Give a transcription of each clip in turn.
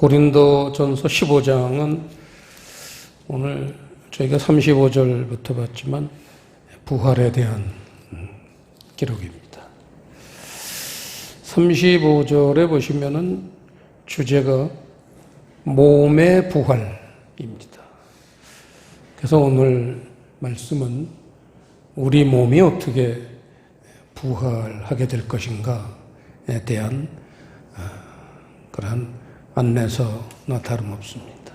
고린도전서 15장은 오늘 저희가 35절부터 봤지만 부활에 대한 기록입니다. 35절에 보시면은 주제가 몸의 부활입니다. 그래서 오늘 말씀은 우리 몸이 어떻게 부활하게 될 것인가에 대한 그러한 안내서나 다름없습니다.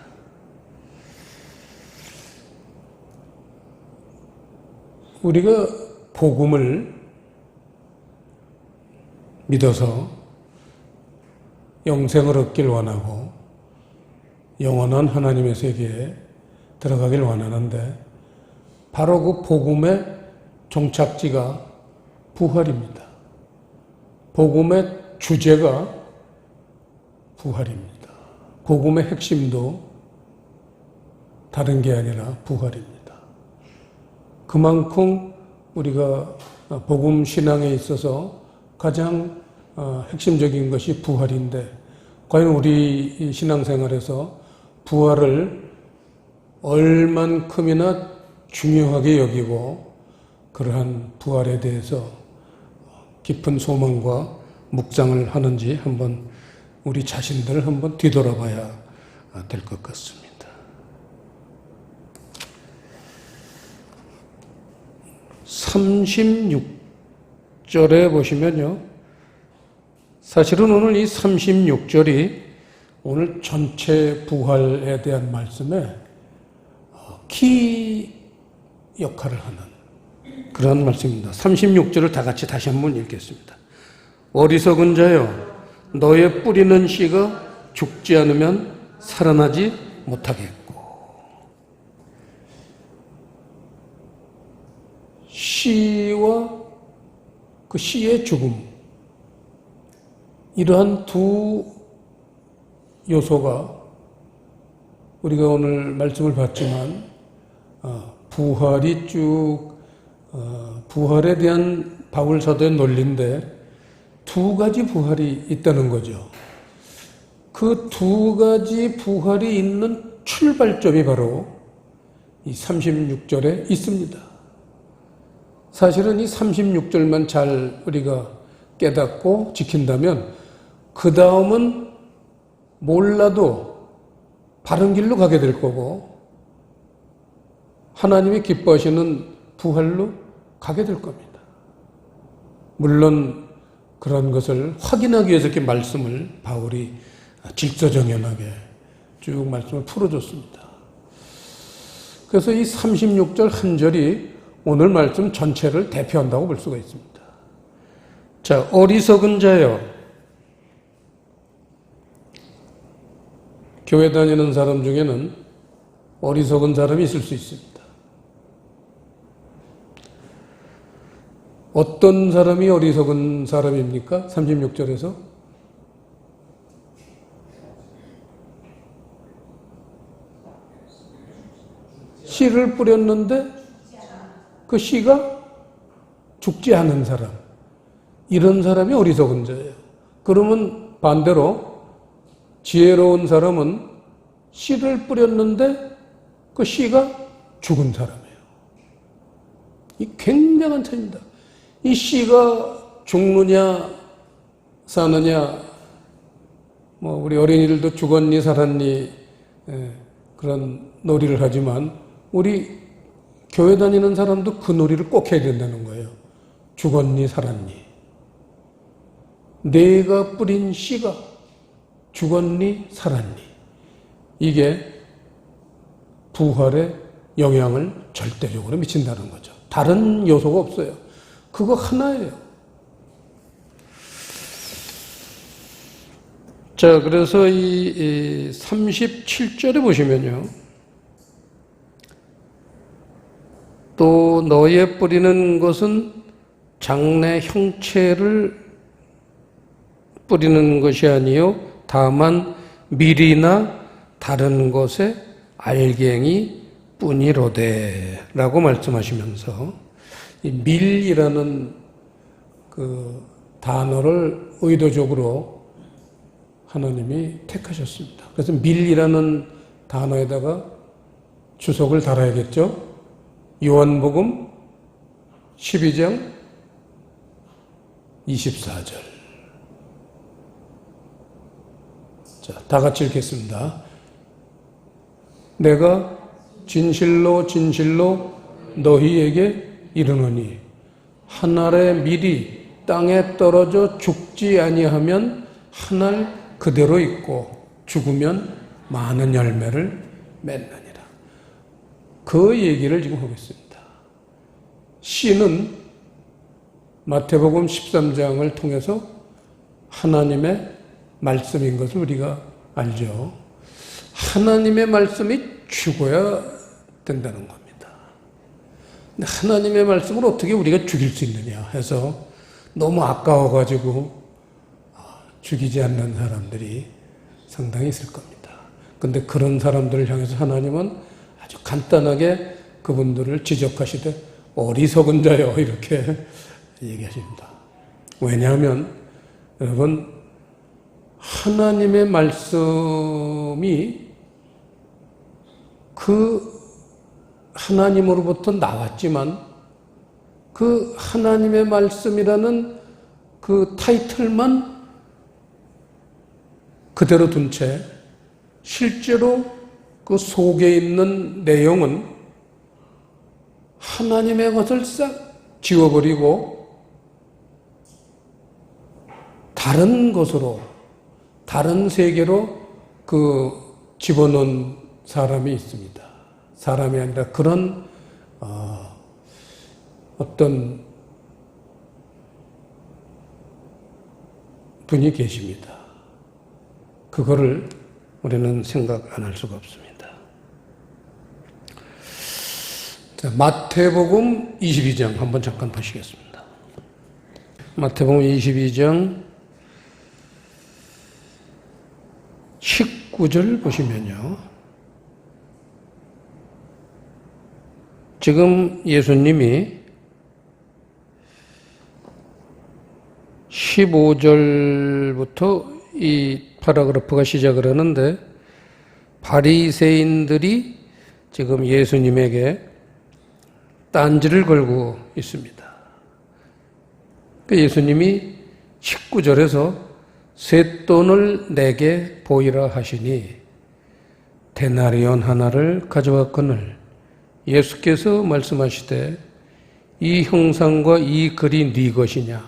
우리가 복음을 믿어서 영생을 얻길 원하고 영원한 하나님의 세계에 들어가길 원하는데 바로 그 복음의 종착지가 부활입니다. 복음의 주제가 부활입니다. 복음의 핵심도 다른 게 아니라 부활입니다. 그만큼 우리가 복음 신앙에 있어서 가장 핵심적인 것이 부활인데 과연 우리 신앙생활에서 부활을 얼만큼이나 중요하게 여기고 그러한 부활에 대해서 깊은 소망과 묵상을 하는지 한번 우리 자신들을 한번 뒤돌아봐야 될 것 같습니다. (36절에) 보시면요, 사실은 오늘 이 36절이 오늘 전체 부활에 대한 말씀에 키 역할을 하는 그런 말씀입니다. 36절을 다 같이 다시 한번 읽겠습니다. 어리석은 자여, 너의 뿌리는 씨가 죽지 않으면 살아나지 못하겠고. 씨와 그 씨의 죽음, 이러한 두 요소가 우리가 오늘 말씀을 봤지만 부활이 부활에 대한 바울 사도의 논리인데 두 가지 부활이 있다는 거죠. 그 두 가지 부활이 있는 출발점이 바로 이 36절에 있습니다. 사실은 이 36절만 잘 우리가 깨닫고 지킨다면 그 다음은 몰라도 바른 길로 가게 될 거고 하나님이 기뻐하시는 부활로 가게 될 겁니다. 물론 그런 것을 확인하기 위해서 이렇게 말씀을 바울이 질서정연하게 쭉 말씀을 풀어줬습니다. 그래서 이 36절 한 절이 오늘 말씀 전체를 대표한다고 볼 수가 있습니다. 자, 어리석은 자여. 교회 다니는 사람 중에는 어리석은 사람이 있을 수 있습니다. 어떤 사람이 어리석은 사람입니까? 36절에서 씨를 뿌렸는데 그 씨가 죽지 않은 사람, 이런 사람이 어리석은 자예요. 그러면 반대로 지혜로운 사람은 씨를 뿌렸는데 그 씨가 죽은 사람이에요. 이 굉장한 차이입니다. 이 씨가 죽느냐 사느냐, 우리 어린이들도 죽었니 살았니 그런 놀이를 하지만 우리 교회 다니는 사람도 그 놀이를 꼭 해야 된다는 거예요. 죽었니 살았니, 내가 뿌린 씨가 죽었니 살았니, 이게 부활에 영향을 절대적으로 미친다는 거죠. 다른 요소가 없어요. 그거 하나예요. 자, 그래서 이 37절에 보시면요, 또 너의 뿌리는 것은 장래 형체를 뿌리는 것이 아니요 다만 밀이나 다른 것의 알갱이 뿐이로되 라고 말씀하시면서 이 밀이라는 그 단어를 의도적으로 하나님이 택하셨습니다. 그래서 밀이라는 단어에다가 주석을 달아야겠죠. 요한복음 12장 24절. 자, 다 같이 읽겠습니다. 내가 진실로 진실로 너희에게 이르노니 한 알의 밀이 땅에 떨어져 죽지 아니하면 한 알 그대로 있고 죽으면 많은 열매를 맺느니라. 그 얘기를 지금 하고 있습니다. 씨는 마태복음 13장을 통해서 하나님의 말씀인 것을 우리가 알죠. 하나님의 말씀이 죽어야 된다는 겁니다. 근데 하나님의 말씀을 어떻게 우리가 죽일 수 있느냐 해서 너무 아까워가지고 죽이지 않는 사람들이 상당히 있을 겁니다. 근데 그런 사람들을 향해서 하나님은 아주 간단하게 그분들을 지적하시되 어리석은 자여 이렇게 얘기하십니다. 왜냐하면 여러분 하나님의 말씀이 그 하나님으로부터 나왔지만 그 하나님의 말씀이라는 그 타이틀만 그대로 둔 채 실제로 그 속에 있는 내용은 하나님의 것을 싹 지워버리고 다른 것으로, 다른 세계로 그 집어넣은 사람이 있습니다. 사람이 아니라 그런 어떤 분이 계십니다. 그거를 우리는 생각 안 할 수가 없습니다. 자, 마태복음 22장 한번 잠깐 보시겠습니다. 마태복음 22장 19절 보시면요. 지금 예수님이 15절부터 이 파라그래프가 시작을 하는데 바리새인들이 지금 예수님에게 딴지를 걸고 있습니다. 예수님이 19절에서 쇳돈을 내게 보이라 하시니 데나리온 하나를 가져왔거늘 예수께서 말씀하시되 이 형상과 이 글이 네 것이냐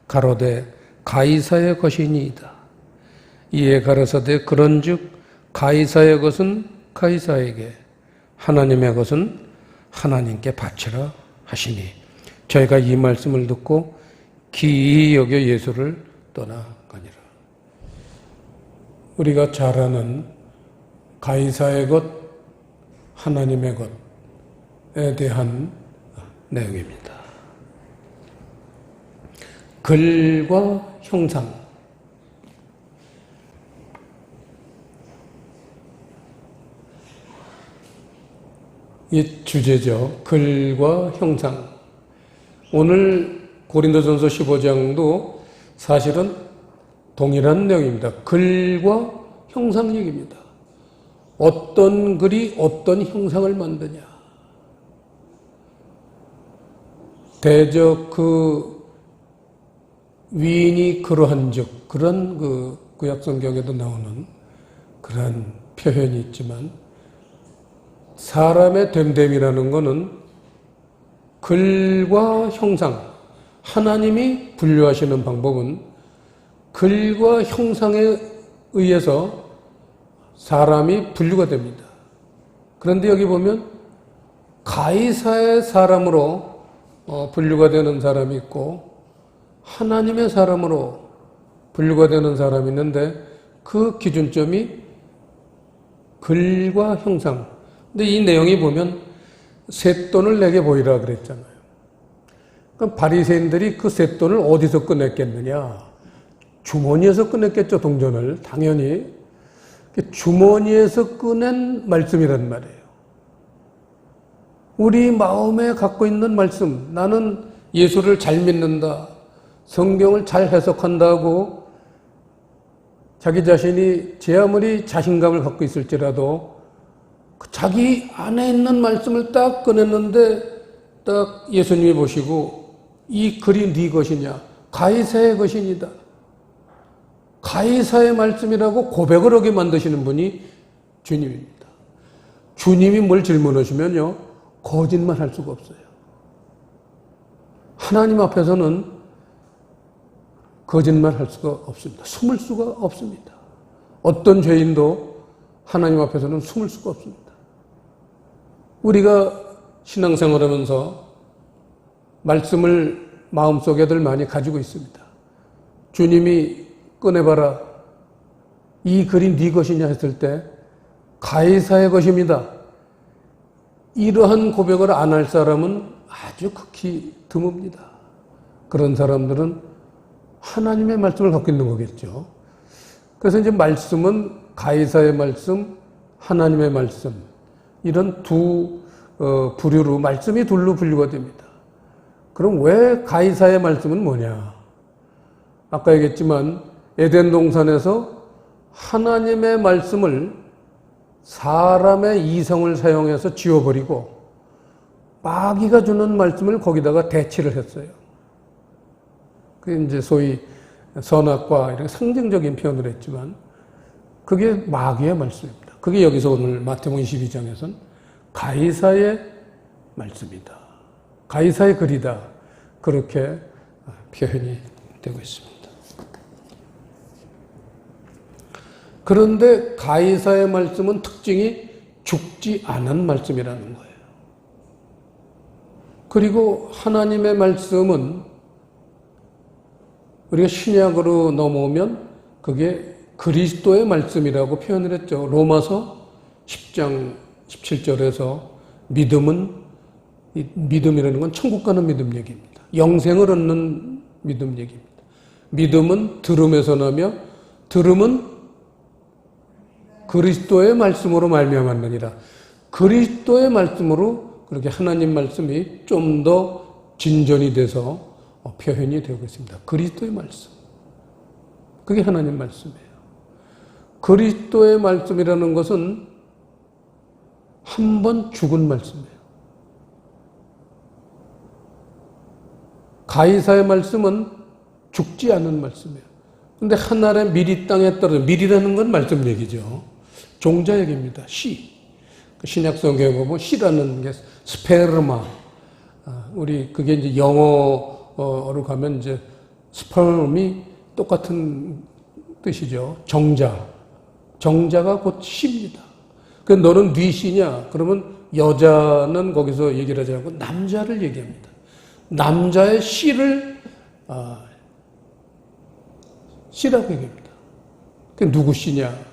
가로되 가이사의 것이니이다. 이에 가라사대 그런즉 가이사의 것은 가이사에게 하나님의 것은 하나님께 바치라 하시니 저희가 이 말씀을 듣고 기이히 여겨 예수를 떠나가니라. 우리가 잘 아는 가이사의 것, 하나님의 것에 대한 내용입니다. 글과 형상, 이 주제죠. 글과 형상. 오늘 고린도전서 15장도 사실은 동일한 내용입니다. 글과 형상 얘기입니다. 어떤 글이 어떤 형상을 만드냐. 대적 그 위인이 그러한즉 그런 그 구약성경에도 나오는 그런 표현이 있지만 사람의 됨됨이라는 것은 글과 형상, 하나님이 분류하시는 방법은 글과 형상에 의해서 사람이 분류가 됩니다. 그런데 여기 보면 가이사의 사람으로 분류가 되는 사람이 있고 하나님의 사람으로 분류가 되는 사람이 있는데 그 기준점이 글과 형상. 근데 이 내용이 보면 쇳돈을 내게 보이라 그랬잖아요. 그럼 바리새인들이 그 쇳돈을 어디서 꺼냈겠느냐? 주머니에서 꺼냈겠죠, 동전을. 당연히. 주머니에서 꺼낸 말씀이란 말이에요. 우리 마음에 갖고 있는 말씀, 나는 예수를 잘 믿는다, 성경을 잘 해석한다고 자기 자신이 제 아무리 자신감을 갖고 있을지라도 자기 안에 있는 말씀을 딱 꺼냈는데 딱 예수님이 보시고 이 글이 네 것이냐? 가이사의 것이니다. 가이사의 말씀이라고 고백을 하게 만드시는 분이 주님입니다. 주님이 뭘 질문하시면요, 거짓말 할 수가 없어요. 하나님 앞에서는 거짓말 할 수가 없습니다. 숨을 수가 없습니다. 어떤 죄인도 하나님 앞에서는 숨을 수가 없습니다. 우리가 신앙생활하면서 말씀을 마음속에들 많이 가지고 있습니다. 주님이 꺼내봐라. 이 글이 네 것이냐 했을 때 가이사의 것입니다. 이러한 고백을 안 할 사람은 아주 극히 드뭅니다. 그런 사람들은 하나님의 말씀을 갖고 있는 거겠죠. 그래서 이제 말씀은 가이사의 말씀, 하나님의 말씀, 이런 두 부류로 말씀이 둘로 분류가 됩니다. 그럼 왜 가이사의 말씀은 뭐냐? 아까 얘기했지만 에덴 동산에서 하나님의 말씀을 사람의 이성을 사용해서 지워버리고 마귀가 주는 말씀을 거기다가 대치를 했어요. 그게 이제 소위 선악과 이런 상징적인 표현을 했지만 그게 마귀의 말씀입니다. 그게 여기서 오늘 마태복음 22장에서는 가이사의 말씀이다. 가이사의 글이다. 그렇게 표현이 되고 있습니다. 그런데 가이사의 말씀은 특징이 죽지 않은 말씀이라는 거예요. 그리고 하나님의 말씀은 우리가 신약으로 넘어오면 그게 그리스도의 말씀이라고 표현을 했죠. 로마서 10장 17절에서 믿음이라는 건 천국 가는 믿음 얘기입니다. 영생을 얻는 믿음 얘기입니다. 믿음은 들음에서 나며 들음은 그리스도의 말씀으로 말미암았느니라. 그리스도의 말씀으로 그렇게 하나님 말씀이 좀 더 진전이 돼서 표현이 되고 있습니다. 그리스도의 말씀. 그게 하나님 말씀이에요. 그리스도의 말씀이라는 것은 한 번 죽은 말씀이에요. 가이사의 말씀은 죽지 않은 말씀이에요. 근데 하늘의 밀이 땅에 떨어져, 밀이라는 건 말씀 얘기죠. 종자 얘기입니다. 씨. 신약 성경에 보면 씨라는 게 스페르마. 우리 그게 이제 영어로 가면 이제 스퍼름이 똑같은 뜻이죠. 정자. 정자가 곧 씨입니다. 그 너는 네 씨냐? 그러면 여자는 거기서 얘기를 하지 않고 남자를 얘기합니다. 남자의 씨를 씨라고 얘기합니다. 그 누구 씨냐?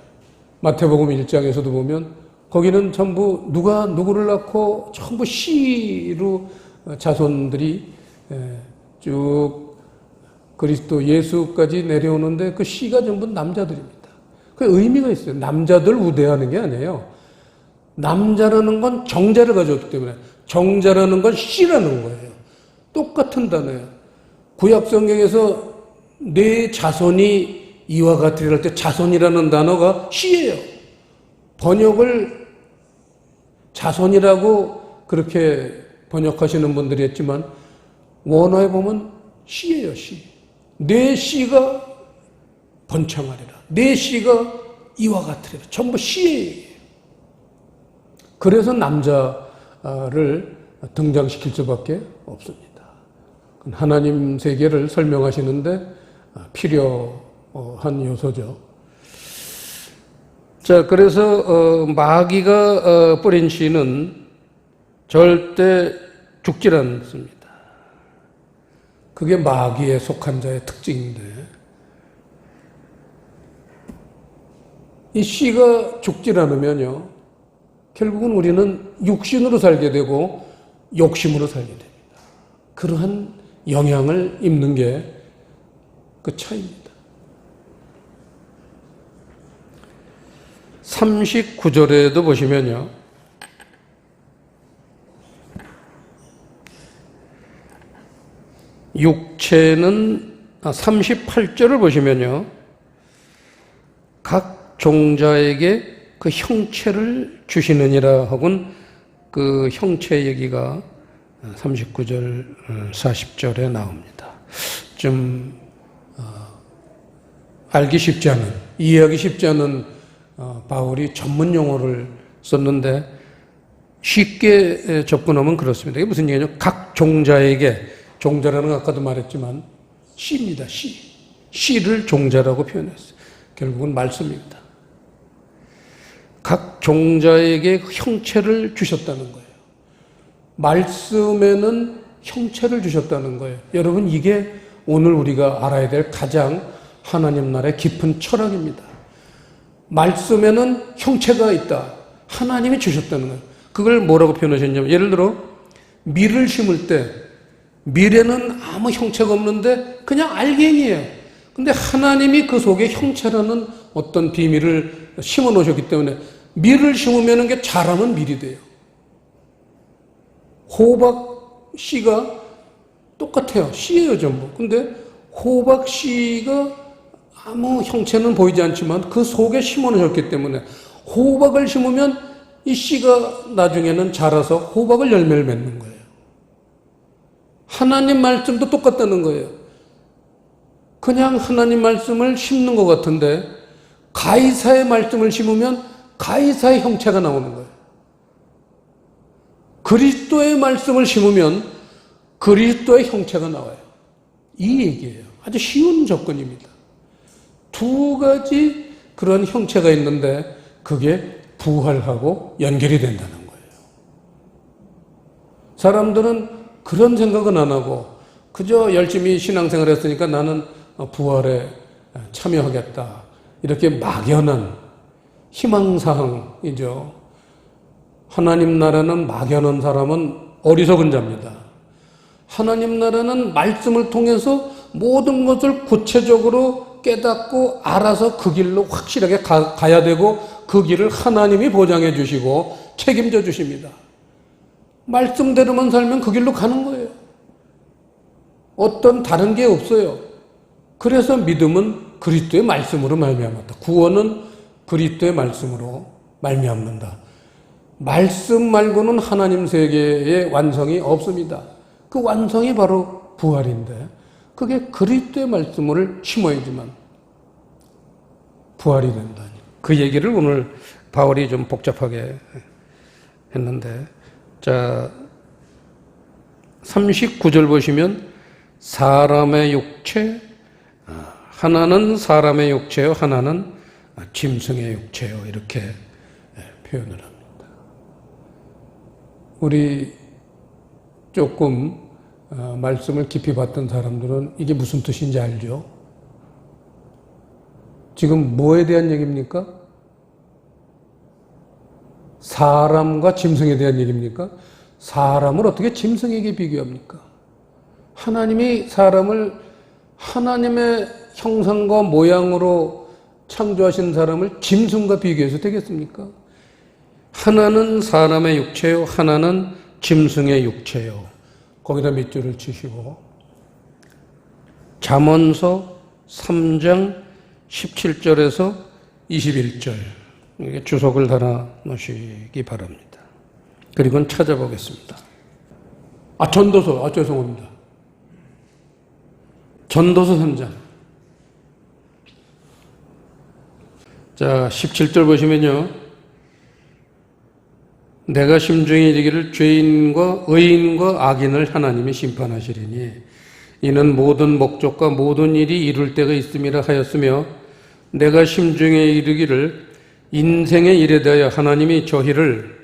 마태복음 1장에서도 보면 거기는 전부 누가 누구를 낳고 전부 씨로 자손들이 쭉 그리스도 예수까지 내려오는데 그 씨가 전부 남자들입니다. 그 의미가 있어요. 남자들 우대하는 게 아니에요. 남자라는 건 정자를 가져왔기 때문에 정자라는 건 씨라는 거예요. 똑같은 단어예요. 구약 성경에서 내 자손이 이와 같으리라 할 때 자손이라는 단어가 씨예요. 번역을 자손이라고 그렇게 번역하시는 분들이 했지만 원어에 보면 씨예요, 씨. 내 씨가 번창하리라. 내 씨가 이와 같으리라. 전부 씨예요. 그래서 남자를 등장시킬 수밖에 없습니다. 하나님 세계를 설명하시는데 필요한 요소죠. 자, 그래서 마귀가 뿌린 씨는 절대 죽질 않습니다. 그게 마귀에 속한 자의 특징인데 이 씨가 죽질 않으면요 결국은 우리는 육신으로 살게 되고 욕심으로 살게 됩니다. 그러한 영향을 입는 게 그 차이입니다. 39절에도 보시면요. 육체는 38절을 보시면요. 종자에게 그 형체를 주시느니라 하고는 그 형체 얘기가 39절, 40절에 나옵니다. 좀 알기 쉽지 않은, 이해하기 쉽지 않은 바울이 전문 용어를 썼는데 쉽게 접근하면 그렇습니다. 이게 무슨 얘기냐면 각 종자에게, 종자라는 건 아까도 말했지만 씨입니다. 씨를 종자라고 표현했어요. 결국은 말씀입니다. 각 종자에게 형체를 주셨다는 거예요. 말씀에는 형체를 주셨다는 거예요. 여러분, 이게 오늘 우리가 알아야 될 가장 하나님 나라의 깊은 철학입니다. 말씀에는 형체가 있다. 하나님이 주셨다는 거예요. 그걸 뭐라고 표현하셨냐면, 예를 들어 밀을 심을 때 밀에는 아무 형체가 없는데 그냥 알갱이에요. 근데 하나님이 그 속에 형체라는 어떤 비밀을 심어 놓으셨기 때문에 밀을 심으면 그게 자라면 밀이 돼요. 호박 씨가 똑같아요. 씨예요, 전부. 근데 호박 씨가 아무 형체는 보이지 않지만 그 속에 심어 놓으셨기 때문에 호박을 심으면 이 씨가 나중에는 자라서 호박을 열매를 맺는 거예요. 하나님 말씀도 똑같다는 거예요. 그냥 하나님 말씀을 심는 것 같은데 가이사의 말씀을 심으면 가이사의 형체가 나오는 거예요. 그리스도의 말씀을 심으면 그리스도의 형체가 나와요. 이 얘기예요. 아주 쉬운 접근입니다. 두 가지 그런 형체가 있는데 그게 부활하고 연결이 된다는 거예요. 사람들은 그런 생각은 안 하고 그저 열심히 신앙생활을 했으니까 나는 부활에 참여하겠다. 이렇게 막연한 희망사항이죠. 하나님 나라는 막연한 사람은 어리석은 자입니다. 하나님 나라는 말씀을 통해서 모든 것을 구체적으로 깨닫고 알아서 그 길로 확실하게 가야 되고 그 길을 하나님이 보장해 주시고 책임져 주십니다. 말씀대로만 살면 그 길로 가는 거예요. 어떤 다른 게 없어요. 그래서 믿음은 그리스도의 말씀으로 말미암았다. 구원은 그리스도의 말씀으로 말미암는다. 말씀 말고는 하나님 세계의 완성이 없습니다. 그 완성이 바로 부활인데 그게 그리스도의 말씀을 심어야지만 부활이 된다니. 그 얘기를 오늘 바울이 좀 복잡하게 했는데, 자 39절 보시면 사람의 육체, 하나는 사람의 육체요, 하나는 짐승의 육체요, 이렇게 표현을 합니다. 우리 조금 말씀을 깊이 봤던 사람들은 이게 무슨 뜻인지 알죠? 지금 뭐에 대한 얘기입니까? 사람과 짐승에 대한 얘기입니까? 사람을 어떻게 짐승에게 비교합니까? 하나님이 사람을 하나님의 형상과 모양으로 창조하신 사람을 짐승과 비교해서 되겠습니까? 하나는 사람의 육체요, 하나는 짐승의 육체요. 거기다 밑줄을 치시고 잠언서 3장 17절에서 21절 이게 주석을 달아 놓으시기 바랍니다. 그리고는 찾아보겠습니다. 전도서, 죄송합니다. 전도서 3장. 자, 17절 보시면요. 내가 심중에 이르기를 죄인과 의인과 악인을 하나님이 심판하시리니 이는 모든 목적과 모든 일이 이룰 때가 있음이라 하였으며 내가 심중에 이르기를 인생의 일에 대하여 하나님이 저희를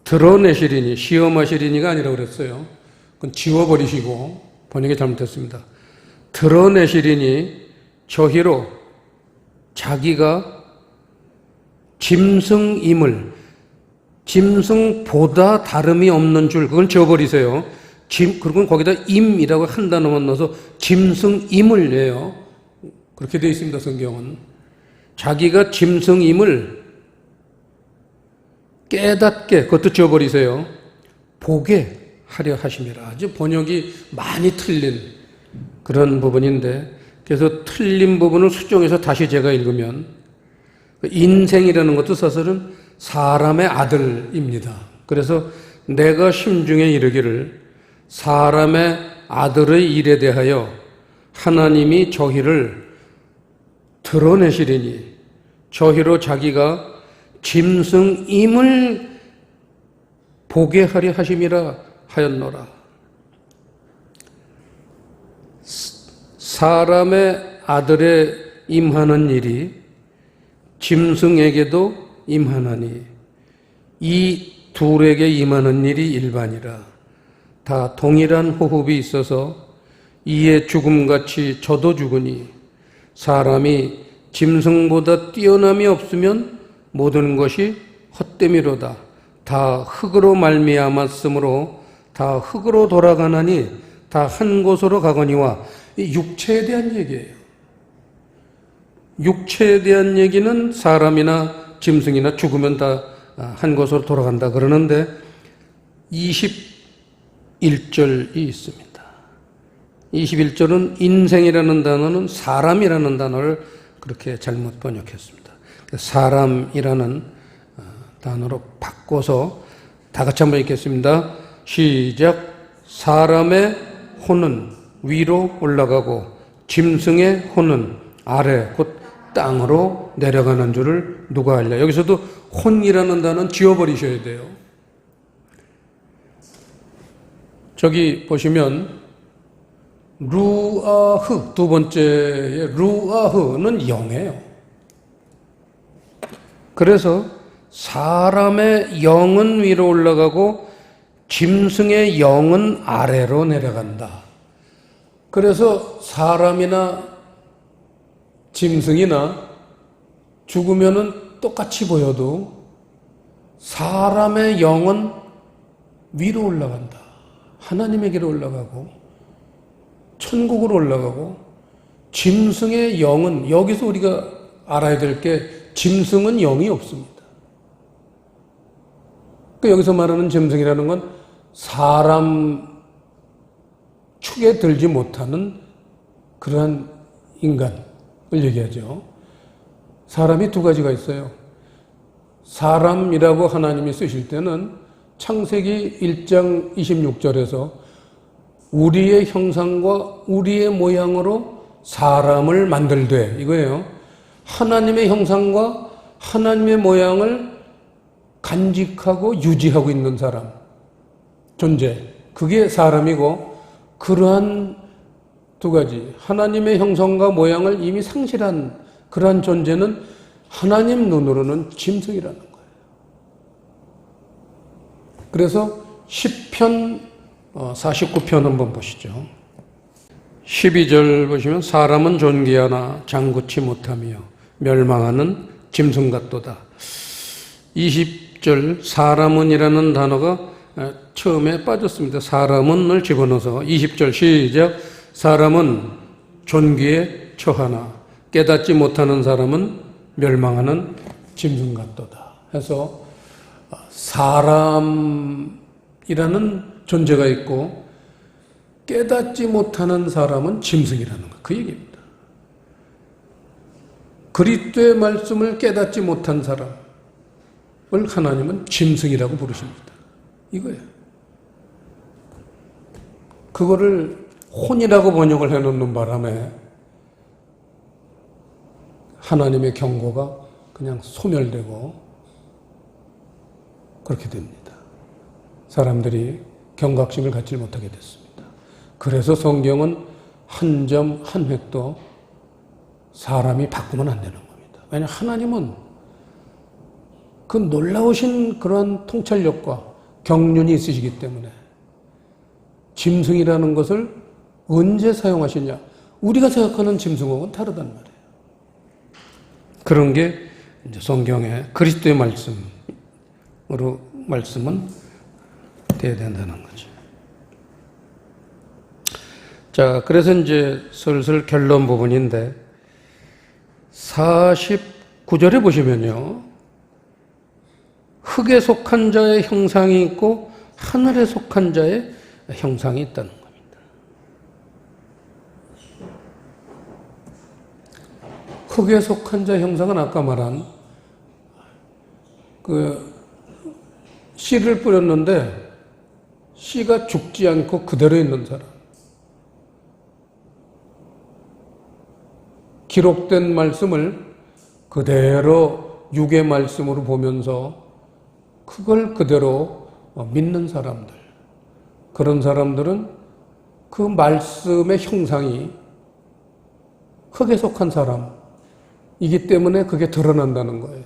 드러내시리니, 시험하시리니가 아니라 그랬어요. 그건 지워버리시고 번역이 잘못됐습니다. 드러내시리니 저희로 자기가 짐승임을, 짐승보다 다름이 없는 줄, 그건 지워버리세요. 그리고 거기다 임이라고 한 단어만 넣어서 짐승임을 해요. 그렇게 되어 있습니다, 성경은. 자기가 짐승임을 깨닫게, 그것도 지워버리세요. 보게 하려 하심이라. 아주 번역이 많이 틀린 그런 부분인데, 그래서 틀린 부분을 수정해서 다시 제가 읽으면 인생이라는 것도 사실은 사람의 아들입니다. 그래서 내가 심중에 이르기를 사람의 아들의 일에 대하여 하나님이 저희를 드러내시리니 저희로 자기가 짐승임을 보게 하려 하심이라 하였노라. 사람의 아들에 임하는 일이 짐승에게도 임하나니 이 둘에게 임하는 일이 일반이라. 다 동일한 호흡이 있어서 이에 죽음같이 저도 죽으니 사람이 짐승보다 뛰어남이 없으면 모든 것이 헛됨이로다. 다 흙으로 말미암았으므로 다 흙으로 돌아가나니 다 한 곳으로 가거니와. 이 육체에 대한 얘기예요. 육체에 대한 얘기는 사람이나 짐승이나 죽으면 다 한 곳으로 돌아간다 그러는데 21절이 있습니다. 21절은 인생이라는 단어는 사람이라는 단어를 그렇게 잘못 번역했습니다. 사람이라는 단어로 바꿔서 다 같이 한번 읽겠습니다. 시작. 사람의 혼은 위로 올라가고 짐승의 혼은 아래 곧 땅으로 내려가는 줄을 누가 알랴. 여기서도 혼이라는 단어는 지워버리셔야 돼요. 저기 보시면 루아흐 두 번째의 루아흐는 영이에요. 그래서 사람의 영은 위로 올라가고 짐승의 영은 아래로 내려간다. 그래서 사람이나 짐승이나 죽으면은 똑같이 보여도 사람의 영은 위로 올라간다. 하나님에게로 올라가고 천국으로 올라가고 짐승의 영은 여기서 우리가 알아야 될 게 짐승은 영이 없습니다. 그러니까 여기서 말하는 짐승이라는 건 사람 축에 들지 못하는 그러한 인간을 얘기하죠. 사람이 두 가지가 있어요. 사람이라고 하나님이 쓰실 때는 창세기 1장 26절에서 우리의 형상과 우리의 모양으로 사람을 만들되 이거예요. 하나님의 형상과 하나님의 모양을 간직하고 유지하고 있는 사람, 존재. 그게 사람이고 그러한 두 가지, 하나님의 형상과 모양을 이미 상실한 그러한 존재는 하나님 눈으로는 짐승이라는 거예요. 그래서 시편 49편 한번 보시죠. 12절 보시면 사람은 존귀하나 장구치 못하며 멸망하는 짐승 같도다. 20절 사람은이라는 단어가 처음에 빠졌습니다. 사람은을 집어넣어서 20절 시작. 사람은 존귀에 처하나 깨닫지 못하는 사람은 멸망하는 짐승 같도다. 해서 사람이라는 존재가 있고 깨닫지 못하는 사람은 짐승이라는 것. 그 얘기입니다. 그리스도의 말씀을 깨닫지 못한 사람을 하나님은 짐승이라고 부르십니다. 이거예요. 그거를 혼이라고 번역을 해놓는 바람에 하나님의 경고가 그냥 소멸되고 그렇게 됩니다. 사람들이 경각심을 갖지 못하게 됐습니다. 그래서 성경은 한 점 한 획도 사람이 바꾸면 안 되는 겁니다. 왜냐하면 하나님은 그 놀라우신 그런 통찰력과 경륜이 있으시기 때문에 짐승이라는 것을 언제 사용하시냐? 우리가 생각하는 짐승하고는 다르단 말이에요. 그런 게 이제 성경의 그리스도의 말씀은 돼야 된다는 거죠. 자, 그래서 이제 슬슬 결론 부분인데 49절에 보시면요. 흙에 속한 자의 형상이 있고 하늘에 속한 자의 형상이 있다는 겁니다. 흙에 속한 자의 형상은 아까 말한 그 씨를 뿌렸는데 씨가 죽지 않고 그대로 있는 사람. 기록된 말씀을 그대로 육의 말씀으로 보면서 그걸 그대로 믿는 사람들. 그런 사람들은 그 말씀의 형상이 흙에 속한 사람이기 때문에 그게 드러난다는 거예요.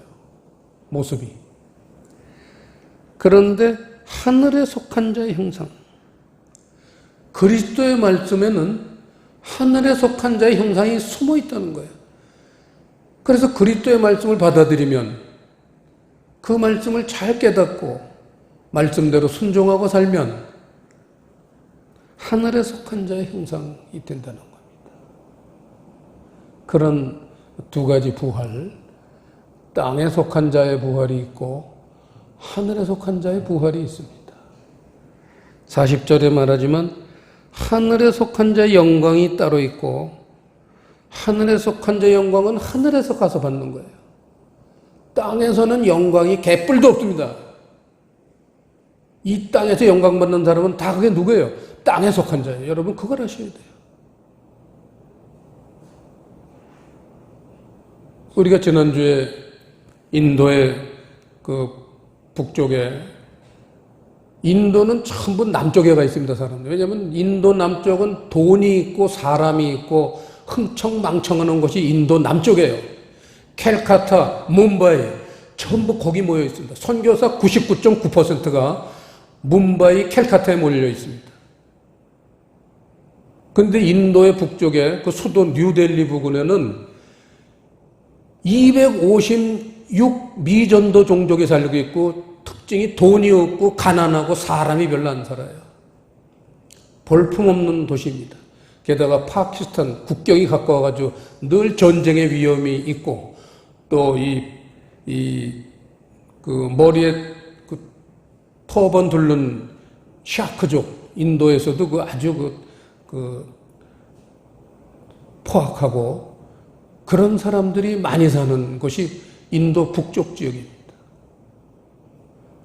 모습이. 그런데 하늘에 속한 자의 형상. 그리스도의 말씀에는 하늘에 속한 자의 형상이 숨어 있다는 거예요. 그래서 그리스도의 말씀을 받아들이면 그 말씀을 잘 깨닫고 말씀대로 순종하고 살면 하늘에 속한 자의 형상이 된다는 겁니다. 그런 두 가지 부활, 땅에 속한 자의 부활이 있고 하늘에 속한 자의 부활이 있습니다. 40절에 말하지만 하늘에 속한 자의 영광이 따로 있고 하늘에 속한 자의 영광은 하늘에서 가서 받는 거예요. 땅에서는 영광이 개뿔도 없습니다. 이 땅에서 영광 받는 사람은 다 그게 누구예요? 땅에 속한 자예요. 여러분 그걸 아셔야 돼요. 우리가 지난주에 인도의 그 북쪽에 인도는 전부 남쪽에 가 있습니다, 사람들. 왜냐하면 인도 남쪽은 돈이 있고 사람이 있고 흥청망청하는 곳이 인도 남쪽이에요. 캘카타, 뭄바이 전부 거기 모여 있습니다. 선교사 99.9%가 뭄바이, 캘카타에 몰려 있습니다. 그런데 인도의 북쪽에 그 수도 뉴델리 부근에는 256 미전도 종족이 살고 있고 특징이 돈이 없고 가난하고 사람이 별로 안 살아요. 볼품없는 도시입니다. 게다가 파키스탄 국경이 가까워가지고 늘 전쟁의 위험이 있고 또 그 머리에 그 터번 둘른 샤크족 인도에서도 그 아주 그 포악하고 그런 사람들이 많이 사는 곳이 인도 북쪽 지역입니다.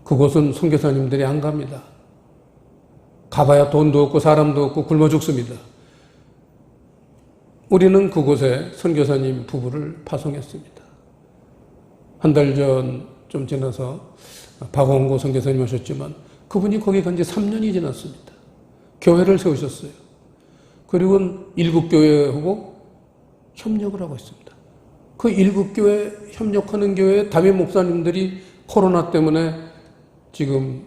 그곳은 선교사님들이 안 갑니다. 가봐야 돈도 없고 사람도 없고 굶어 죽습니다. 우리는 그곳에 선교사님 부부를 파송했습니다. 한 달 전 좀 지나서 박원고 선교사님 오셨지만 그분이 거기 간 지 3년이 지났습니다. 교회를 세우셨어요. 그리고 일국교회하고 협력을 하고 있습니다. 그 일국교회 협력하는 교회에 담임 목사님들이 코로나 때문에 지금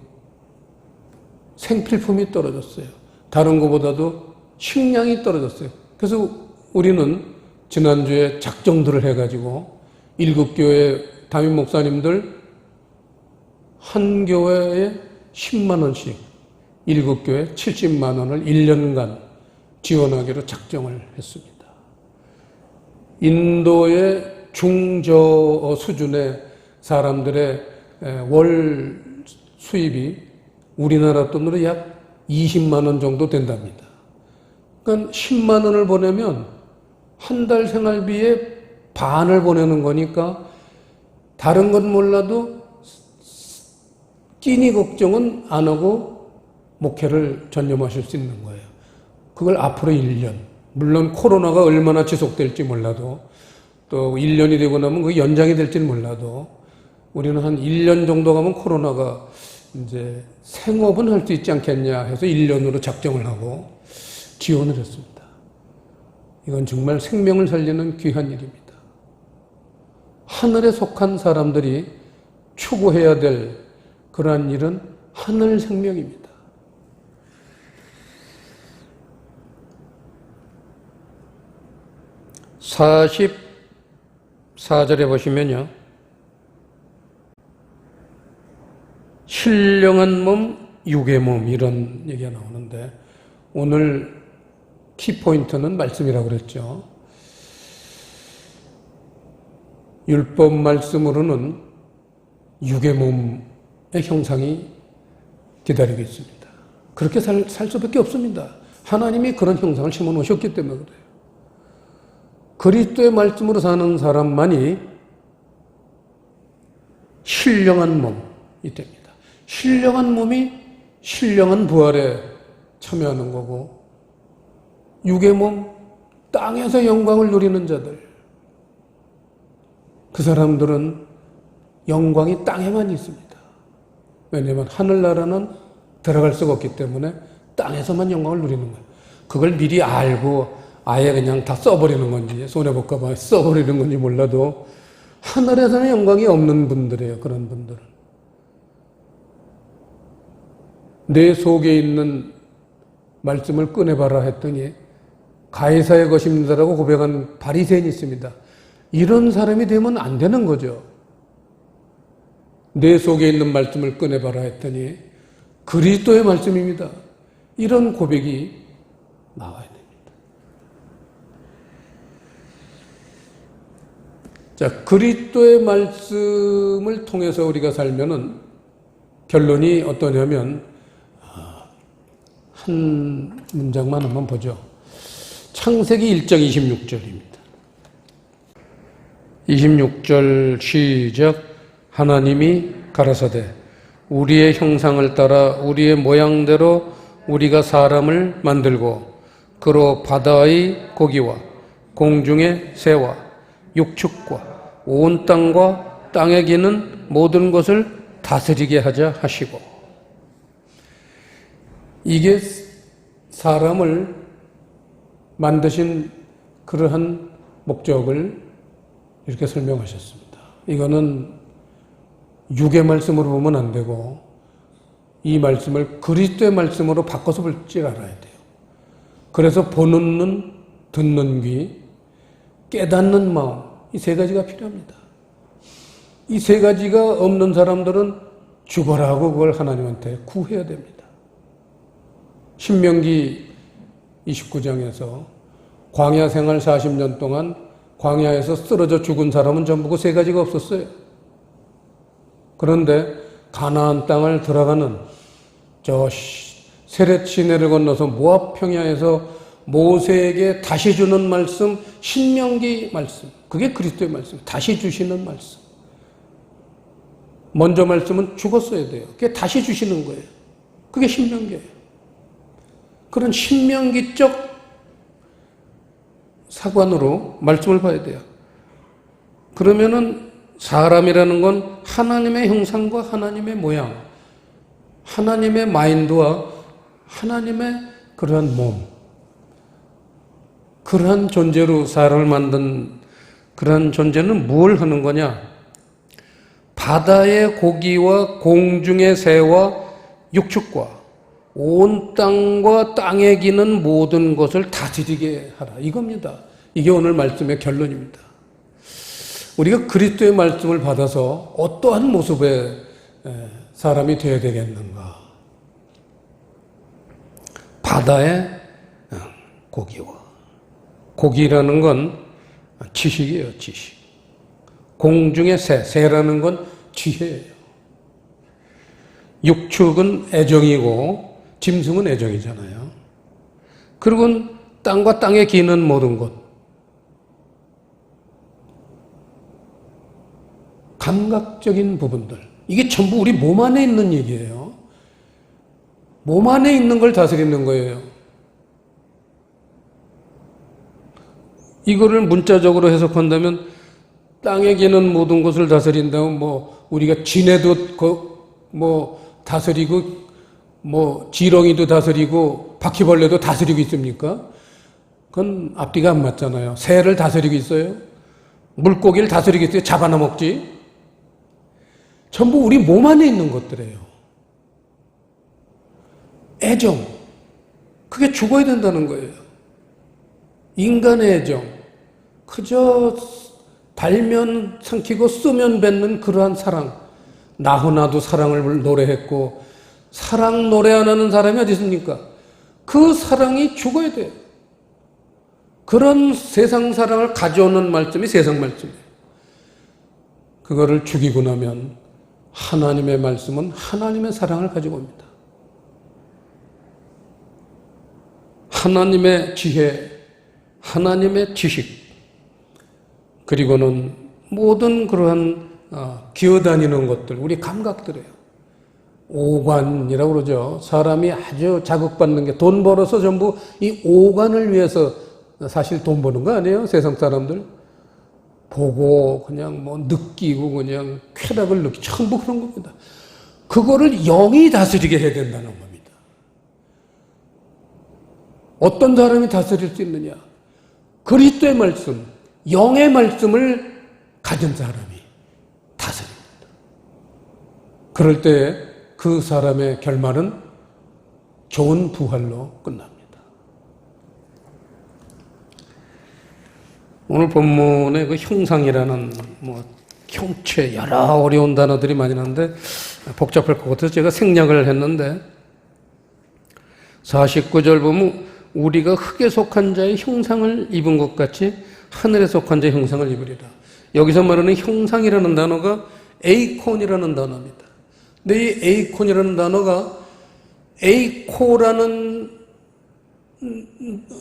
생필품이 떨어졌어요. 다른 것보다도 식량이 떨어졌어요. 그래서 우리는 지난주에 작정들을 해가지고 일국교회 담임 목사님들 한 교회에 10만 원씩 일국교회 70만 원을 1년간 지원하기로 작정을 했습니다. 인도의 중저 수준의 사람들의 월 수입이 우리나라 돈으로 약 20만 원 정도 된답니다. 그러니까 10만 원을 보내면 한 달 생활비의 반을 보내는 거니까 다른 건 몰라도 끼니 걱정은 안 하고 목회를 전념하실 수 있는 거예요. 그걸 앞으로 1년. 물론 코로나가 얼마나 지속될지 몰라도 또 1년이 되고 나면 그 연장이 될지는 몰라도 우리는 한 1년 정도 가면 코로나가 이제 생업은 할 수 있지 않겠냐 해서 1년으로 작정을 하고 지원을 했습니다. 이건 정말 생명을 살리는 귀한 일입니다. 하늘에 속한 사람들이 추구해야 될 그러한 일은 하늘 생명입니다. (44절에) 보시면요. 신령한 몸, 육의 몸 이런 얘기가 나오는데 오늘 키포인트는 말씀이라고 그랬죠. 율법 말씀으로는 육의 몸의 형상이 기다리고 있습니다. 그렇게 살 수밖에 없습니다. 하나님이 그런 형상을 심어 놓으셨기 때문에 그래요. 그리스도의 말씀으로 사는 사람만이 신령한 몸이 됩니다. 신령한 몸이 신령한 부활에 참여하는 거고, 육의 몸, 땅에서 영광을 누리는 자들, 그 사람들은 영광이 땅에만 있습니다. 왜냐하면 하늘나라는 들어갈 수가 없기 때문에 땅에서만 영광을 누리는 거예요. 그걸 미리 알고 아예 그냥 다 써버리는 건지, 손해볼까 봐 써버리는 건지 몰라도 하늘에서는 영광이 없는 분들이에요. 그런 분들은. 내 속에 있는 말씀을 꺼내봐라 했더니 가이사의 것입니다라고 고백한 바리새인이 있습니다. 이런 사람이 되면 안 되는 거죠. 내 속에 있는 말씀을 꺼내봐라 했더니 그리스도의 말씀입니다. 이런 고백이 나와야 됩니다. 자, 그리스도의 말씀을 통해서 우리가 살면은 결론이 어떠냐면, 한 문장만 한번 보죠. 창세기 1장 26절입니다. 26절 시작. 하나님이 가라사대 우리의 형상을 따라 우리의 모양대로 우리가 사람을 만들고 그로 바다의 고기와 공중의 새와 육축과 온 땅과 땅에 기는 모든 것을 다스리게 하자 하시고, 이게 사람을 만드신 그러한 목적을 이렇게 설명하셨습니다. 이거는 육의 말씀으로 보면 안 되고 이 말씀을 그리스도의 말씀으로 바꿔서 볼 줄 알아야 돼요. 그래서 보는 눈, 듣는 귀, 깨닫는 마음, 이 세 가지가 필요합니다. 이 세 가지가 없는 사람들은 죽어라 하고 그걸 하나님한테 구해야 됩니다. 신명기 29장에서 광야 생활 40년 동안 광야에서 쓰러져 죽은 사람은 전부 그 세 가지가 없었어요. 그런데 가나안 땅을 들어가는 저 세렛 시내를 건너서 모압 평야에서 모세에게 다시 주는 말씀, 신명기 말씀, 그게 그리스도의 말씀, 다시 주시는 말씀. 먼저 말씀은 죽었어야 돼요. 그게 다시 주시는 거예요. 그게 신명기예요. 그런 신명기적 사관으로 말씀을 봐야 돼요. 그러면은 사람이라는 건 하나님의 형상과 하나님의 모양, 하나님의 마인드와 하나님의 그러한 몸, 그러한 존재로 사람을 만든 그러한 존재는 뭘 하는 거냐? 바다의 고기와 공중의 새와 육축과 온 땅과 땅에 기는 모든 것을 다스리게 하라. 이겁니다. 이게 오늘 말씀의 결론입니다. 우리가 그리스도의 말씀을 받아서 어떠한 모습의 사람이 되어야 되겠는가? 바다의 고기와, 고기라는 건 지식이에요, 지식. 공중의 새, 새라는 건 지혜예요. 육축은 애정이고 짐승은 애정이잖아요. 그리고 땅과 땅에 기는 모든 것, 감각적인 부분들, 이게 전부 우리 몸 안에 있는 얘기예요. 몸 안에 있는 걸 다스리는 거예요. 이거를 문자적으로 해석한다면 땅에 기는 모든 것을 다스린다면 우리가 진해도 다스리고 지렁이도 다스리고 바퀴벌레도 다스리고 있습니까? 그건 앞뒤가 안 맞잖아요. 새를 다스리고 있어요? 물고기를 다스리고 있어요? 잡아나 먹지? 전부 우리 몸 안에 있는 것들이에요. 애정, 그게 죽어야 된다는 거예요. 인간의 애정, 그저 달면 삼키고 쓰면 뱉는 그러한 사랑. 나훈아도 사랑을 노래했고 사랑 노래 안 하는 사람이 어디 있습니까? 그 사랑이 죽어야 돼요. 그런 세상 사랑을 가져오는 말씀이 세상 말씀이에요. 그거를 죽이고 나면 하나님의 말씀은 하나님의 사랑을 가지고 옵니다. 하나님의 지혜, 하나님의 지식, 그리고는 모든 그러한 기어다니는 것들, 우리 감각들이에요. 오관이라고 그러죠. 사람이 아주 자극받는 게 돈 벌어서 전부 이 오관을 위해서 사실 돈 버는 거 아니에요? 세상 사람들. 보고 그냥 뭐 느끼고 그냥 쾌락을 느끼고 전부 그런 겁니다. 그거를 영이 다스리게 해야 된다는 겁니다. 어떤 사람이 다스릴 수 있느냐? 그리스도의 말씀, 영의 말씀을 가진 사람이 다스립니다. 그럴 때 그 사람의 결말은 좋은 부활로 끝납니다. 오늘 본문에 그 형상이라는 형체 여러 어려운 단어들이 많이 나는데 복잡할 것 같아서 제가 생략을 했는데 49절 보면 우리가 흙에 속한 자의 형상을 입은 것 같이 하늘에 속한 자의 형상을 입으리라. 여기서 말하는 형상이라는 단어가 에이콘이라는 단어입니다. 근데 이 에이콘이라는 단어가 에이코라는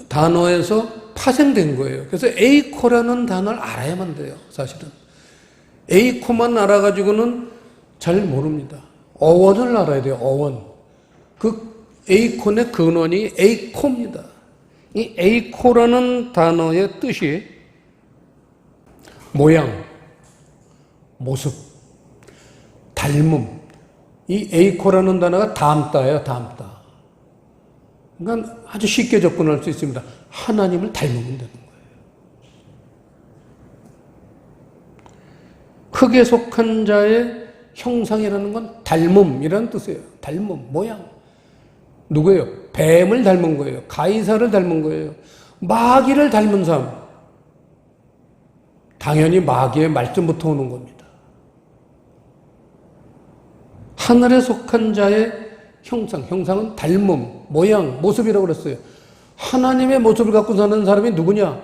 단어에서 파생된 거예요. 그래서 에이코라는 단어를 알아야만 돼요. 사실은. 에이코만 알아가지고는 잘 모릅니다. 어원을 알아야 돼요. 어원. 그 에이콘의 근원이 에이코입니다. 이 에이코라는 단어의 뜻이 모양, 모습, 닮음. 이 에이코라는 단어가 닮다예요. 닮다. 그러니까 아주 쉽게 접근할 수 있습니다. 하나님을 닮으면 되는 거예요. 흙에 속한 자의 형상이라는 건 닮음이라는 뜻이에요. 닮음, 모양. 누구예요? 뱀을 닮은 거예요. 가이사를 닮은 거예요. 마귀를 닮은 사람. 당연히 마귀의 말씀부터 오는 겁니다. 하늘에 속한 자의 형상, 형상은 닮음, 모양, 모습이라고 그랬어요. 하나님의 모습을 갖고 사는 사람이 누구냐?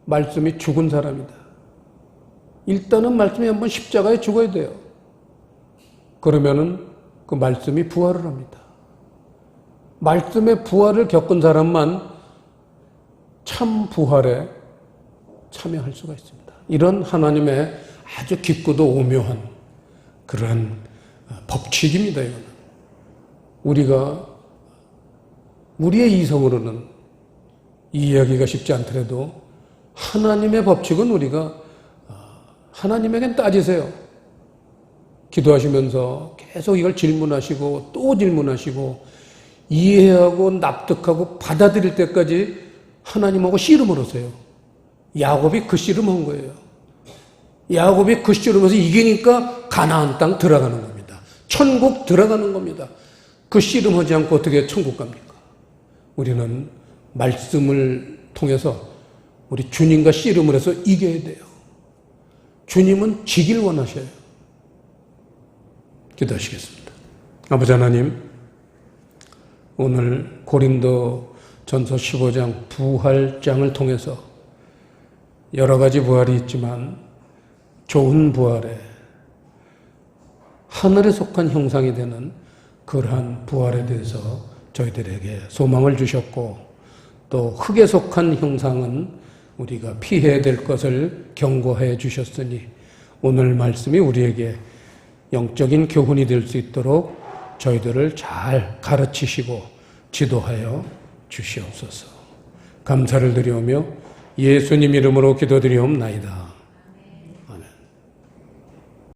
말씀이 죽은 사람이다. 일단은 말씀이 한번 십자가에 죽어야 돼요. 그러면은 그 말씀이 부활을 합니다. 말씀의 부활을 겪은 사람만 참 부활에 참여할 수가 있습니다. 이런 하나님의 아주 깊고도 오묘한 그러한 법칙입니다. 이거는 우리가 우리의 이성으로는 이해하기가 쉽지 않더라도 하나님의 법칙은 우리가 하나님에겐 따지세요. 기도하시면서 계속 이걸 질문하시고 또 질문하시고 이해하고 납득하고 받아들일 때까지 하나님하고 씨름을 하세요. 야곱이 그 씨름한 거예요. 야곱이 그 씨름해서 이기니까 가나안 땅 들어가는 겁니다. 천국 들어가는 겁니다. 그 씨름하지 않고 어떻게 천국 갑니까? 우리는 말씀을 통해서 우리 주님과 씨름을 해서 이겨야 돼요. 주님은 지길 원하셔요. 기도하시겠습니다. 아버지 하나님, 오늘 고린도 전서 15장 부활장을 통해서 여러 가지 부활이 있지만 좋은 부활에 하늘에 속한 형상이 되는 그러한 부활에 대해서 저희들에게 소망을 주셨고 또 흙에 속한 형상은 우리가 피해야 될 것을 경고해 주셨으니 오늘 말씀이 우리에게 영적인 교훈이 될 수 있도록 저희들을 잘 가르치시고 지도하여 주시옵소서. 감사를 드리오며 예수님 이름으로 기도드리옵나이다.